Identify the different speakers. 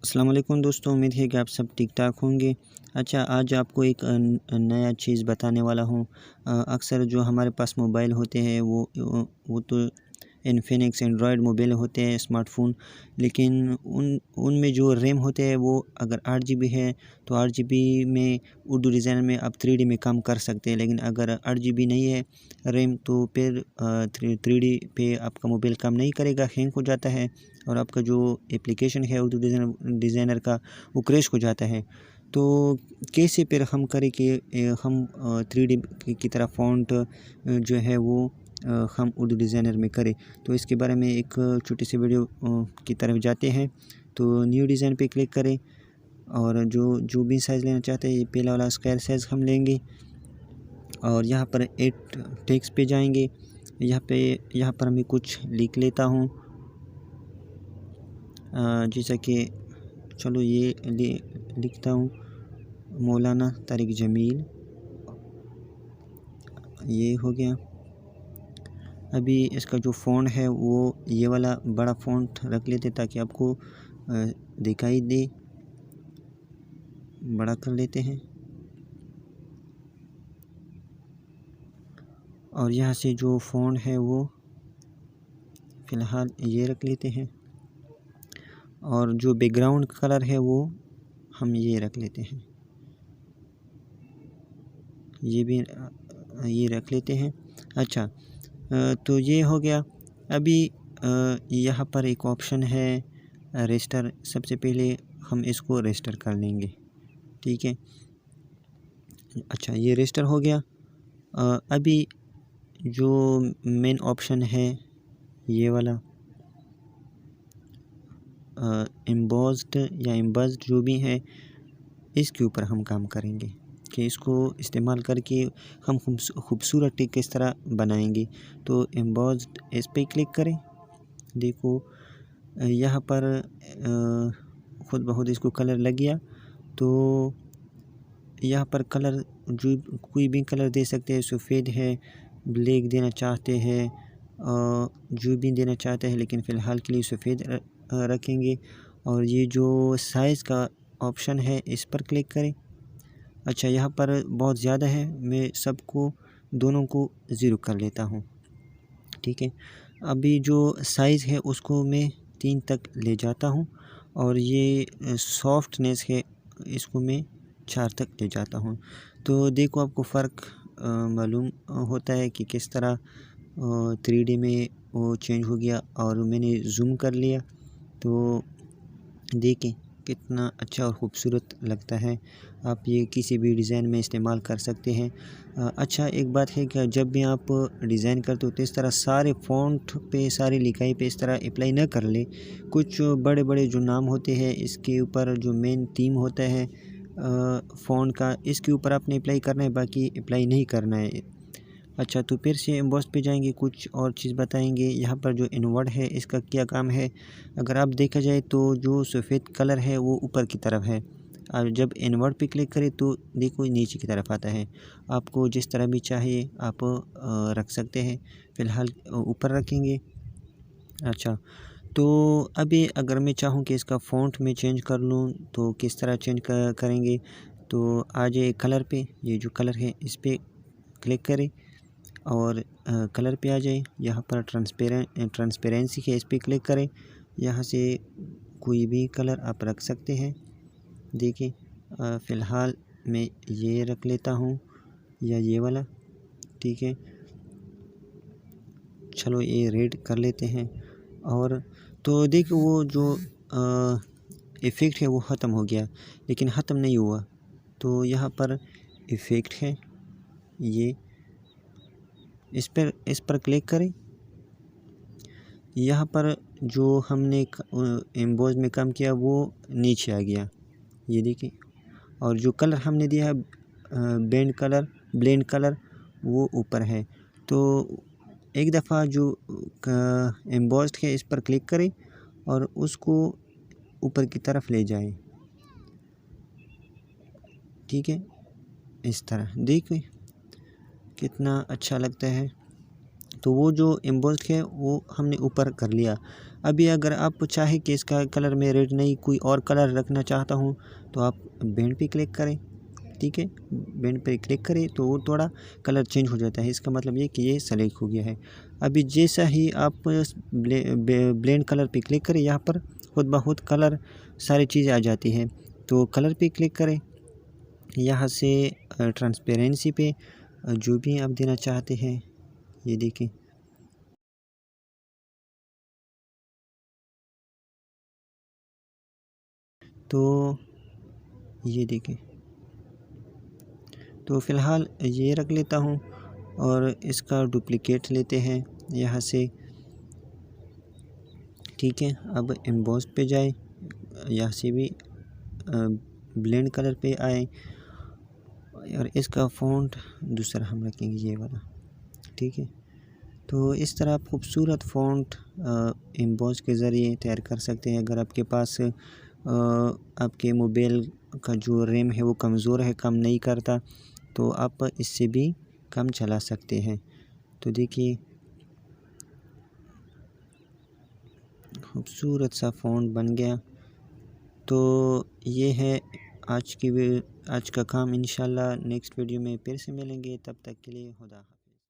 Speaker 1: अस्सलाम वालेकुम दोस्तों, उम्मीद है कि आप सब ठीक ठाक होंगे। अच्छा, आज आपको एक नया चीज़ बताने वाला हूँ। अक्सर जो हमारे पास मोबाइल होते हैं वो तो इन्फिनिक्स एंड्रॉयड मोबाइल होते हैं, स्मार्टफ़ोन। लेकिन उनमें जो रैम होते हैं वो अगर 8 जीबी है तो 8 जीबी में उर्दू डिज़ाइनर में आप 3D में काम कर सकते हैं। लेकिन अगर 8 जीबी नहीं है रैम तो फिर 3D पे आपका मोबाइल काम नहीं करेगा, हैंग हो जाता है और आपका जो एप्लीकेशन है उर्दू डिज़ाइनर का वो क्रैश हो जाता है। तो कैसे फिर हम करें कि हम 3D की तरह फ़ॉन्ट जो है वो हम उर्दू डिज़ाइनर में करें। तो इसके बारे में एक छोटी सी वीडियो की तरफ जाते हैं। तो न्यू डिज़ाइन पे क्लिक करें और जो जो भी साइज़ लेना चाहते हैं ये पहला वाला स्क्वायर साइज़ हम लेंगे और यहाँ पर एड टेक्स्ट पे जाएंगे। यहाँ पर मैं कुछ लिख लेता हूँ, जैसा कि चलो ये लिखता हूँ मौलाना तारिक जमील, ये हो गया। अभी इसका जो फ़ॉन्ट है वो ये वाला बड़ा फ़ॉन्ट रख लेते ताकि आपको दिखाई दे, बड़ा कर लेते हैं और यहाँ से जो फ़ॉन्ट है वो फ़िलहाल ये रख लेते हैं और जो बैकग्राउंड कलर है वो हम ये रख लेते हैं, ये भी ये रख लेते हैं। अच्छा, तो ये हो गया। अभी यहाँ पर एक ऑप्शन है रजिस्टर, सबसे पहले हम इसको रजिस्टर कर लेंगे, ठीक है। अच्छा, ये रजिस्टर हो गया। अभी जो मेन ऑप्शन है ये वाला एम्बोस्ड या एम्बस्ड जो भी है इसके ऊपर हम काम करेंगे कि इसको इस्तेमाल करके हम खूबसूरत टिक किस तरह बनाएंगे। तो एम्बोस्ड इस पर क्लिक करें। देखो यहाँ पर ख़ुद ब खुद इसको कलर लग गया। तो यहाँ पर कलर जो कोई भी कलर दे सकते हैं, सफ़ेद है, ब्लैक देना चाहते हैं, जो भी देना चाहते हैं, लेकिन फ़िलहाल के लिए सफ़ेद रखेंगे। और ये जो साइज़ का ऑप्शन है इस पर क्लिक करें। अच्छा, यहाँ पर बहुत ज़्यादा है, मैं सबको दोनों को ज़ीरो कर लेता हूँ, ठीक है। अभी जो साइज़ है उसको मैं 3 तक ले जाता हूँ और ये सॉफ्टनेस है इसको मैं 4 तक ले जाता हूँ। तो देखो आपको फ़र्क मालूम होता है कि किस तरह 3D में वो चेंज हो गया और मैंने ज़ूम कर लिया तो देखें कितना अच्छा और ख़ूबसूरत लगता है। आप ये किसी भी डिज़ाइन में इस्तेमाल कर सकते हैं। अच्छा, एक बात है कि जब भी आप डिज़ाइन करते हो तो इस तरह सारे फ़ॉन्ट पे, सारी लिखाई पे इस तरह अप्लाई न कर ले। कुछ बड़े बड़े जो नाम होते हैं इसके ऊपर जो मेन थीम होता है फ़ॉन्ट का, इसके ऊपर आपने अप्लाई करना है, बाकी अप्लाई नहीं करना है। अच्छा, तो फिर से एम्बॉस पे जाएंगे, कुछ और चीज़ बताएंगे। यहाँ पर जो इनवर्ड है इसका क्या काम है, अगर आप देखा जाए तो जो सफ़ेद कलर है वो ऊपर की तरफ है और जब इनवर्ड पे क्लिक करें तो देखो नीचे की तरफ आता है। आपको जिस तरह भी चाहिए आप रख सकते हैं, फ़िलहाल ऊपर रखेंगे। अच्छा, तो अभी अगर मैं चाहूँ कि इसका फ़ॉन्ट में चेंज कर लूँ तो किस तरह चेंज करेंगे। तो आ जाए कलर पे, ये जो कलर है इस पर क्लिक करें और कलर पे आ जाए। यहाँ पर ट्रांसपेरेंसी है, इस पर क्लिक करें। यहाँ से कोई भी कलर आप रख सकते हैं। देखिए फ़िलहाल मैं ये रख लेता हूँ या ये वाला, ठीक है। चलो ये रेड कर लेते हैं और तो देखो वो जो इफ़ेक्ट है वो ख़त्म हो गया, लेकिन ख़त्म नहीं हुआ। तो यहाँ पर इफ़ेक्ट है, ये इस पर क्लिक करें। यहाँ पर जो हमने एम्बोज में काम किया वो नीचे आ गया, ये देखिए। और जो कलर हमने दिया है ब्लेंड कलर वो ऊपर है। तो एक दफ़ा जो एम्बोस्ड है इस पर क्लिक करें और उसको ऊपर की तरफ ले जाएं, ठीक है। इस तरह देखिए कितना अच्छा लगता है। तो वो जो एम्बोस्ड है वो हमने ऊपर कर लिया। अभी अगर आप चाहे कि इसका कलर मैं रेड नहीं कोई और कलर रखना चाहता हूँ तो आप बैंड पे क्लिक करें, ठीक है। बैंड पे क्लिक करें तो वो थोड़ा कलर चेंज हो जाता है, इसका मतलब ये कि ये सेलेक्ट हो गया है। अभी जैसा ही आप ब्लेंड कलर पे क्लिक करें, यहाँ पर खुद ब खुद कलर सारी चीज़ें आ जाती है। तो कलर पे क्लिक करें, यहाँ से ट्रांसपेरेंसी पे जो भी आप देना चाहते हैं ये देखें। तो ये देखें, तो फ़िलहाल ये रख लेता हूँ और इसका डुप्लिकेट लेते हैं यहाँ से, ठीक है। अब एम्बोस पे जाए, यहाँ से भी ब्लेंड कलर पे आए और इसका फ़ॉन्ट दूसरा हम रखेंगे ये वाला, ठीक है। तो इस तरह आप खूबसूरत फ़ॉन्ट एम्बॉस के ज़रिए तैयार कर सकते हैं। अगर आपके पास आपके मोबाइल का जो रैम है वो कमज़ोर है, काम नहीं करता, तो आप इससे भी काम चला सकते हैं। तो देखिए खूबसूरत सा फ़ॉन्ट बन गया। तो ये है आज का काम। इंशाल्लाह नेक्स्ट वीडियो में फिर से मिलेंगे, तब तक के लिए खुदा हाफ़िज़।